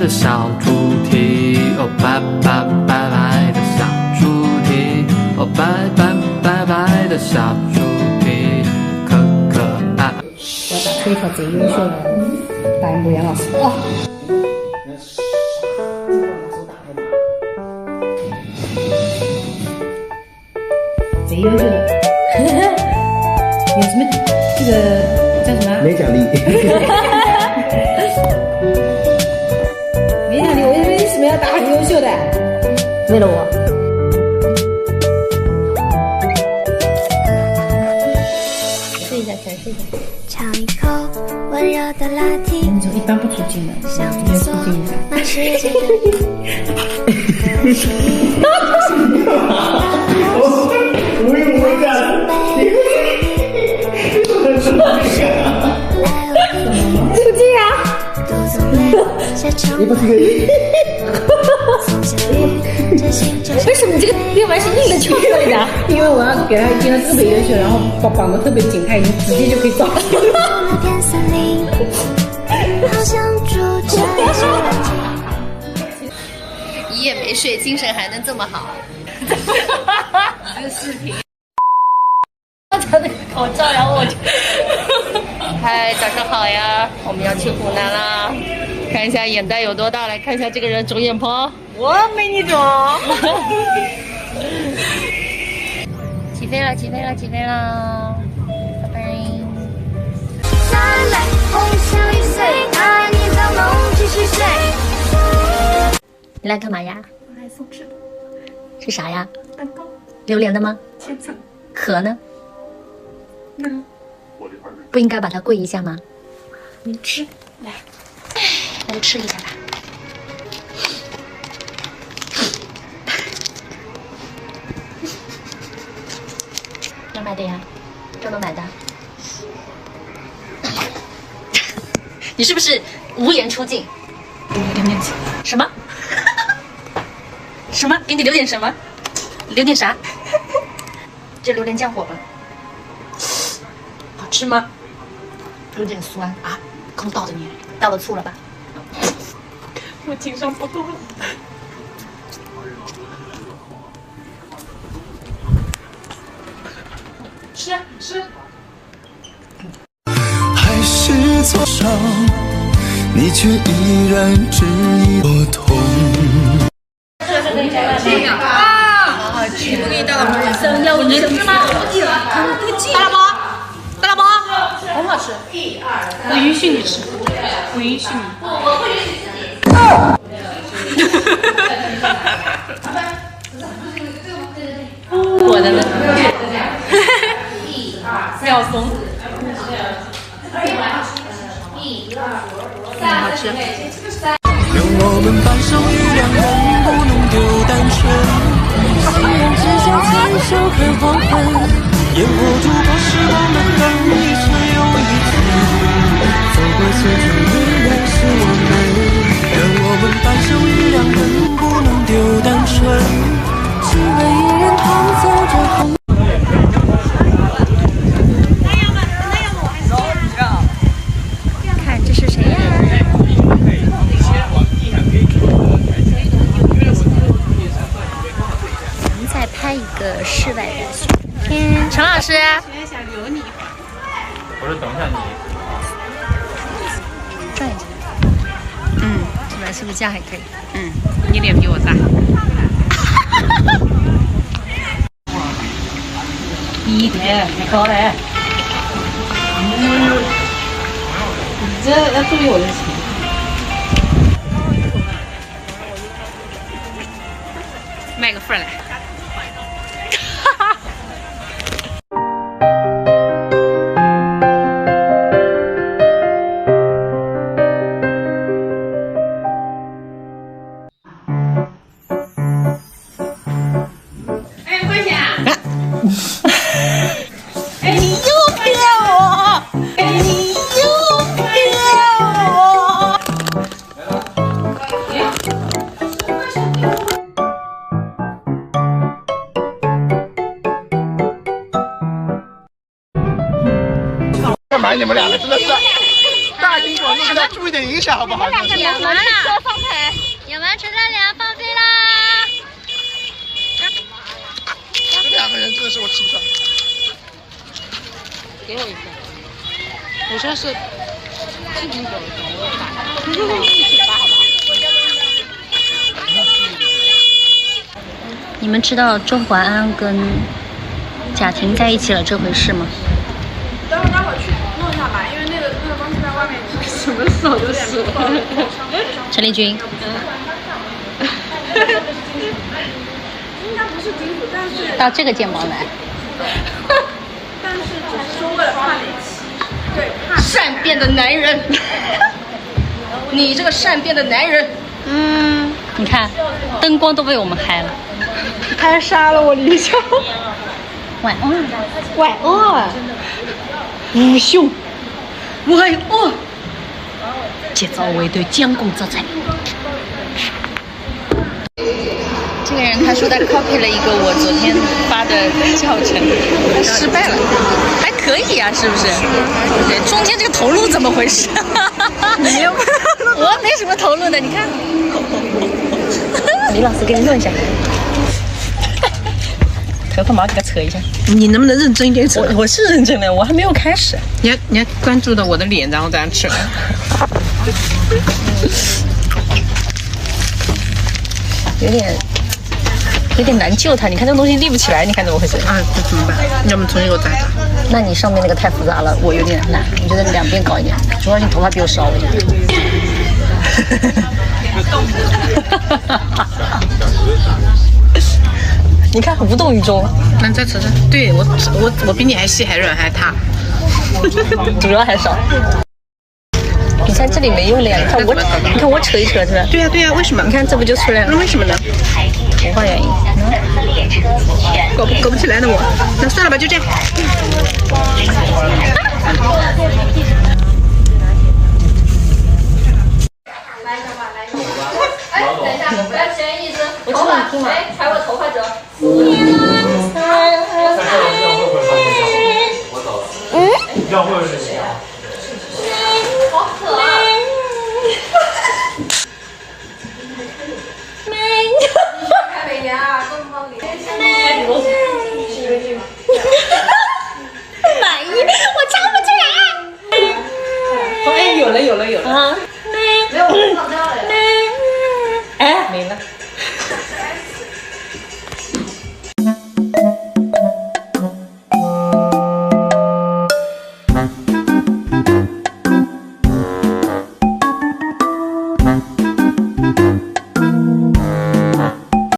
的小猪蹄，哦，白白白白的小猪蹄，哦，白白白白的小猪蹄，可可爱。我要打出一条最优秀的大木杨老师哦。最优秀的，有什么这个叫什么？没奖励。没奖励，我为什么要打很优秀的？为了我。试一下，尝试一下。尝一口温柔的拉提，你就一般不出镜的，想今天出镜一下。那世界的我也不会干。出镜啊！你不是个人。为什么你这个练完是硬的敲出来的？因为我要给他练得特别优秀，然后绑得特别紧，他已经直接就可以走了。一夜没睡，精神还能这么好？这个视频，他那个口罩，然后我就，嗨，早上好呀！我们要去湖南啦，看一下眼袋有多大，来看一下这个人肿眼泡。我没你肿。起飞了，起飞了，起飞了！拜拜。你来干嘛呀？我来送吃的，是啥呀？蛋糕，榴莲的吗？千层，壳呢？那不应该把它跪一下吗？你吃，来，那就吃一下吧。哪买的呀？这么买的？你是不是无颜出镜？给你点点钱，什么？什么？给你留点什么？留点啥？这榴莲降火吧？好吃吗？有点酸啊！刚倒的你，倒了醋了吧？我紧张不动了。吃啊吃。还是坐上，你却依然执意不同。这个啊，你不给你大老婆生要你吃吗？大老婆，大老婆，很好吃。我允许你吃，我允许你。我不允许自己。我的呢？秒怂。好吃。让我们搬上一辆人不能丢单纯。夕阳之下牵手看黄昏，烟火烛光是我们等一程又一程，走过千条依然是我们。让我们搬上一辆人不能丢单纯，只为一人同走着红。看这是谁呀？我们再拍一个室外的宣传片。陈老师，想留你一会儿。我说等一下你。转一下。这边是不是这样还可以？你脸比我大。低点，别高嘞。你这要注意我的钱。卖个份儿来。哎，桂霞。哎，你又骗我！哎，你又骗我！干嘛你们两个真的是大庭广众给他注意点影响好不好？演完了，演完陈三两放飞啦！这两个人真的是我吃不上。给我一个，我说是进行走你们知道周淮安跟贾婷在一起了这回事吗？待会儿去弄一下吧，因为那个东西在外面什么手都湿了。陈丽君，应该不是金属，但是到这个睫毛来，只是说为了怕哪期，对，怕善变的男人，你这个善变的男人，你看灯光都被我们嗨了。还杀了我李潇，晚安。晚安，无兄，晚安。节操为对将功折罪。这个人他说他 copy 了一个我昨天发的教程，他失败了，还可以啊，是不是？对，中间这个头颅怎么回事？你没有？我没什么头颅的，你看。李老师给你弄一下。头发毛给他扯一下。你能不能认真一点扯？我是认真的，我还没有开始。你要关注到我的脸，然后这样扯。有点难救他，你看这个东西立不起来，你看怎么回事？啊，这怎么办？要么重新给我扎扎。那你上面那个太复杂了，我有点难。我觉得两边搞一点，主要你头发比我少，我觉得。你看无动于衷。那你再扯扯。对我比你还细还软还塌。主要还少。你看这里没用了呀，你看我扯一扯是吧？对呀，为什么？你看这不就出来了？那为什么呢？文化原因。搞不起来的我，那算了吧，就这样。哎，等一下，我要先一支头发，哎，踩我头发折。要会是谁啊？好可爱。看每年啊，东方里。满意，我唱不出来。哎，有了啊！没有，我放掉了。哎，没了。